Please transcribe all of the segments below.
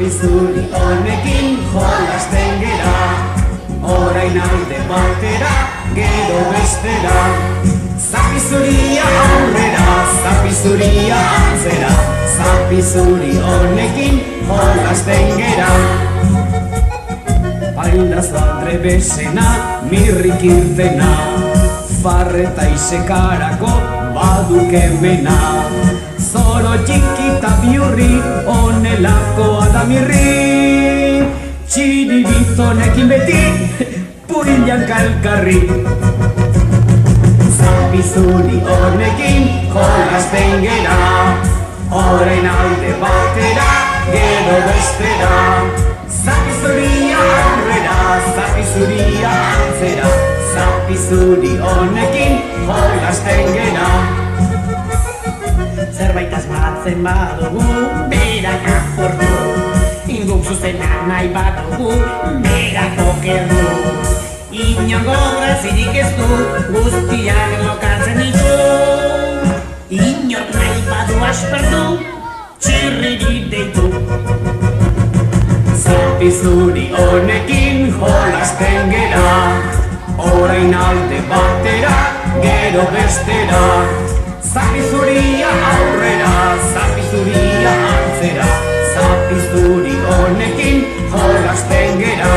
Zapizuri honekin jolasten gera, orain alde batera, gero bestera. Zapizuria aurrera, zapizuria atzera, zapizuri honekin jolasten gera. Painazo aldrebesena, mirrik irtena, farreta isekarako baduke mena. Zoro txikita biurri, onelakoa da mirri, txiribitonekin beti, puilan kalkarri. Zapizuri honekin jolasten gera, orain alde batera, gero bestera. Zapizuria aurrera, zapizuria atzera, zapizuri honekin jolasten gera. Zerbait asmatzen badugu, berak aportu, inguk zuzena nahi badugu, berak okerdu. Inongo grazirik ez du, guztiak lokatzen ditu. Inor nahi badu aspertu, txirriri deitu. Zapizuri honekin jolasten gera, orain alde batera, gero bestera. Zapizuria aurrera, zapizuria atzera, zapizuri honekin jolasten gera.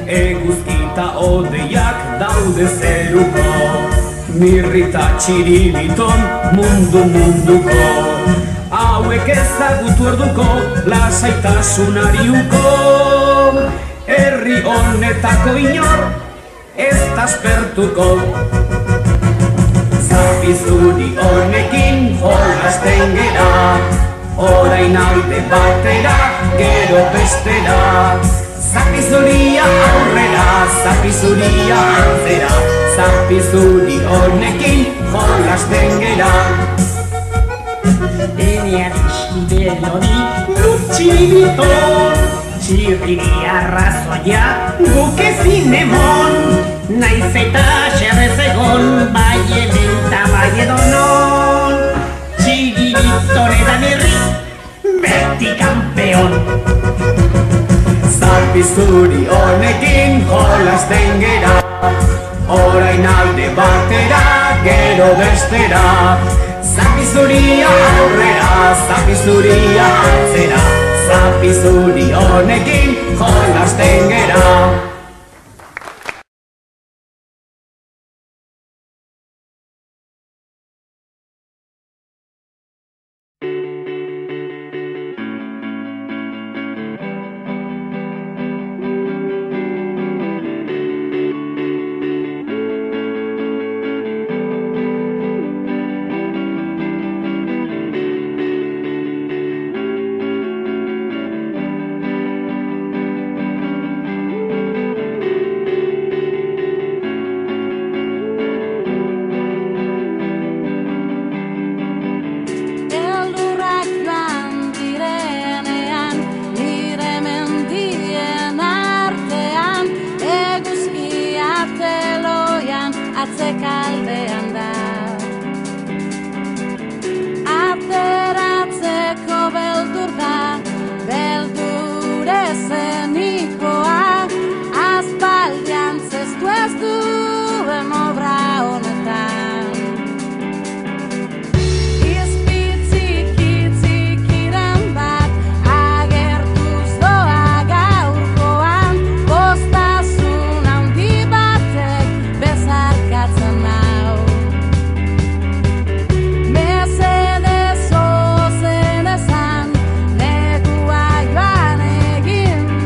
Eguzkita odeiak daude zeruko, mirrita txiribiton munduko. Hauek ezagutu orduko, lasaitasunari uko. Herri honetako inor, ez taspertuko. Zapizuri honekin jolasten gera, orain alde batera, gero bestera. Zapizuria aurrera, zapizuria atzera, zapizuri honekin jolasten gera. Enean iskidel hori lutxiriton, txirriri arrazoia guk ezin emon. Naiz eta xerrez egon, bai hemen eta bai edonon. Txiriton eta mirri, beti kampeon. Zapizuri honekin jolasten gera, orain alde batera, gero bestera. Zapizuria aurrera, zapizuria atzera, zapizuri honekin jolasten gera.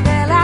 Dela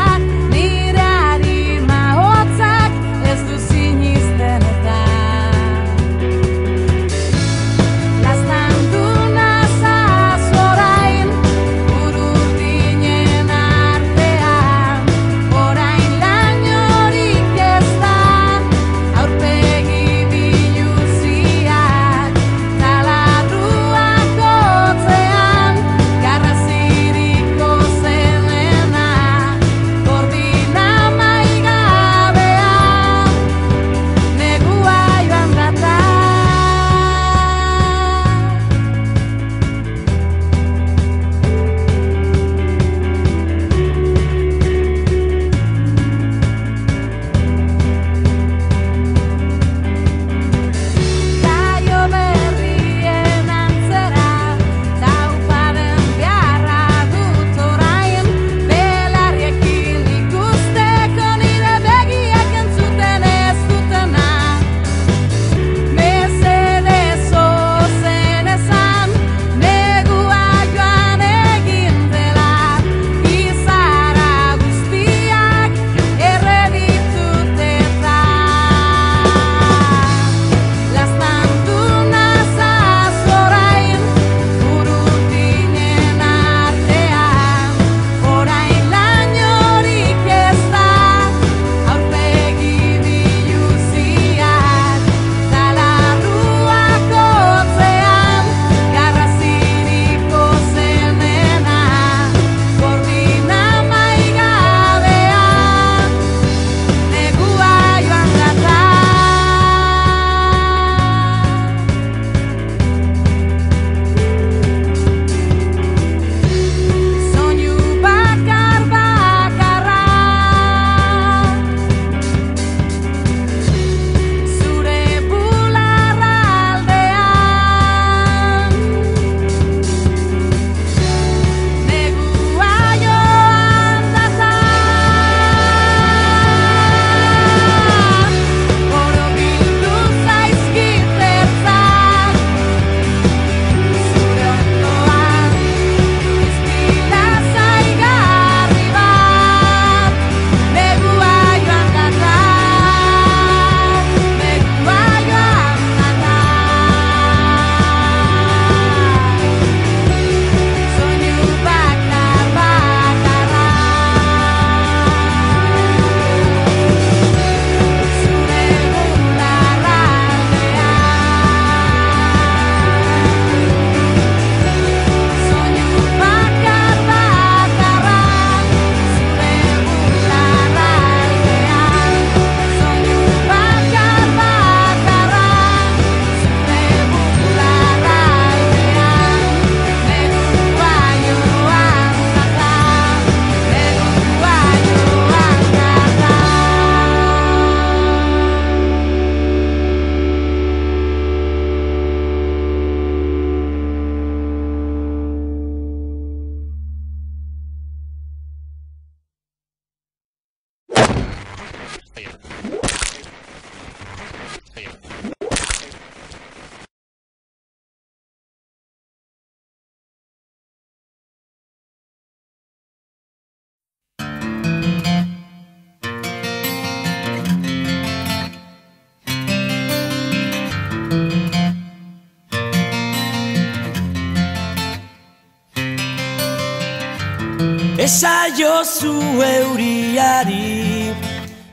Esaiozu euriari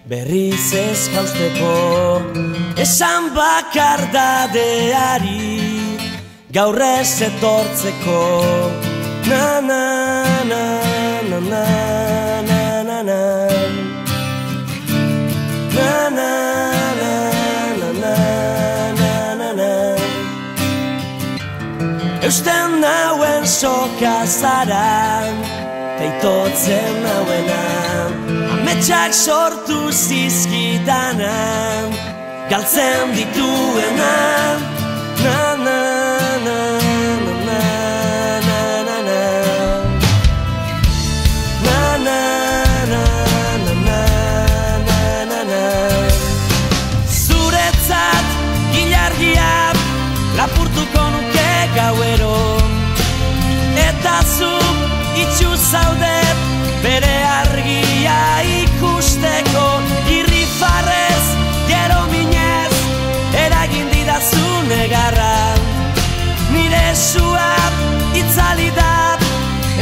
berriz ez jausteko, esan bakardadeari gaur ez etortzeko. Na na na na na na na na na na na na na na. Eusten nauen soka zara, teitotzen nauena, ametsak sortu zizkidana, galtzen dituena. Na na na na na na na na na na na na na na na. Zuretzat ilargia lapurtuko nuke gauero, eta zu itxu zaudet bere argia ikusteko. Irrifarrez, gero minez, eragin didazu negarra. Nire sua itzali dat,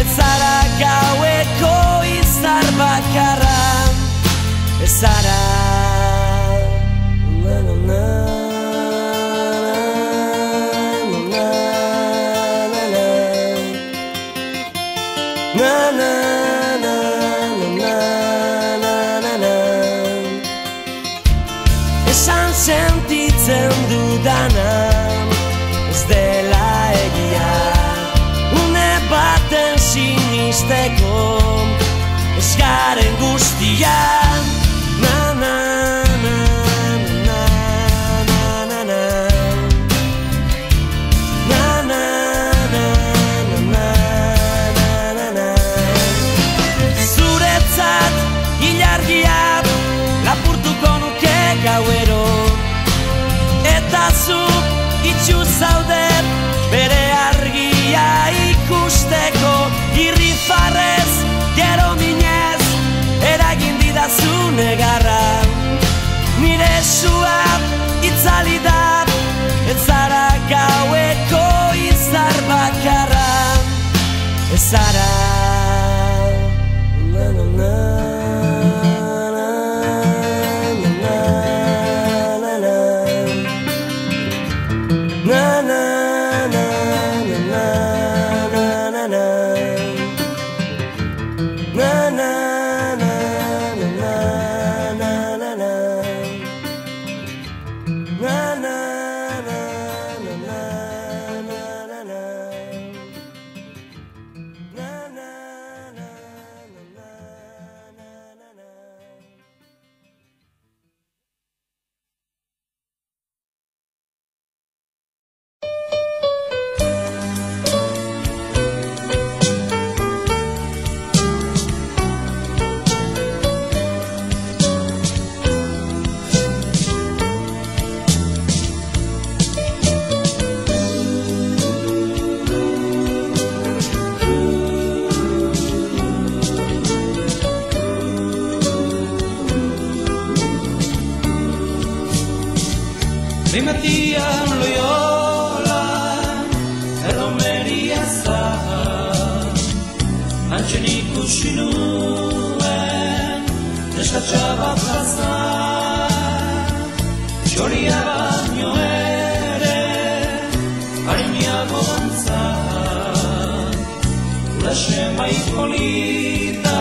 ez zara gaueko izar bakarra. Ez zara na na na. Na na na na na na na. Esan sentitzen dudana ez dela egia, une baten sinisteko ez garen guztian. Na na na na na na na na na na na. Ilargia lapurtuko nuke gauero, eta zu itxu zaudet bere argia ikusteko. Irrifarrez, gero minez, eragin didazu negarra. Nire sua itzali dat, ez zara gaueko izar bakarra. Ez zara na na na. Rimatian Loyola, erromeria zahar, antxen ikusi nuen, neskatxa bat plazan, txoria baino ere, hariniago dantzan, uraxe bai polita,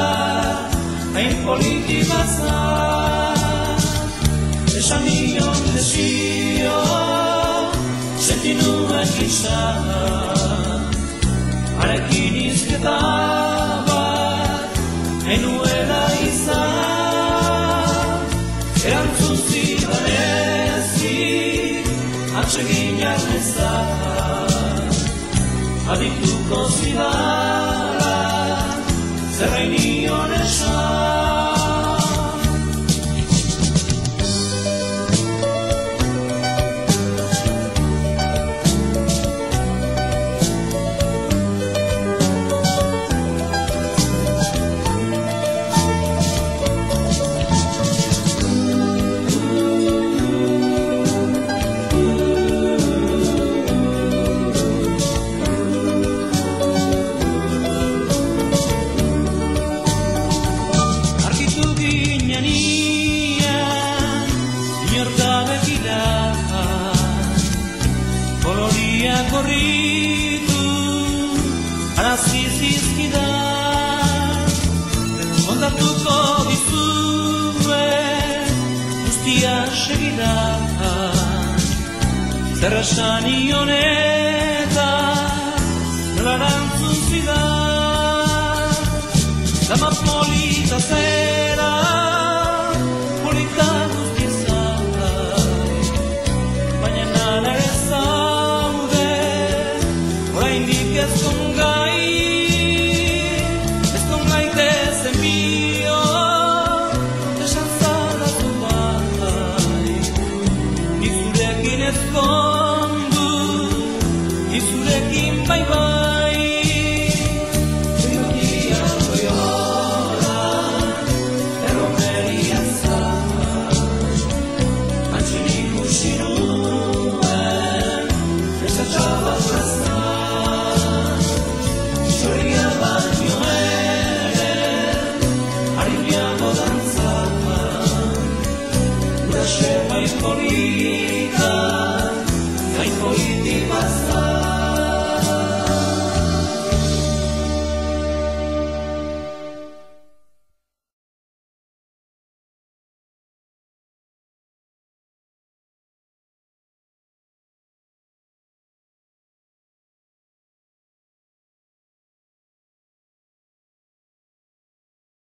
hain politi bazan, esan nion desio, senti nuen izan, harekin izketa bat, enuela izan, erantzun zidan ezik, atseginak nezan, adituko zidala, zerrain nion esan. korritu arazizizkida kontatuko dizue guztia segida zer esan ionetan nola erantzun zidan dama polita zen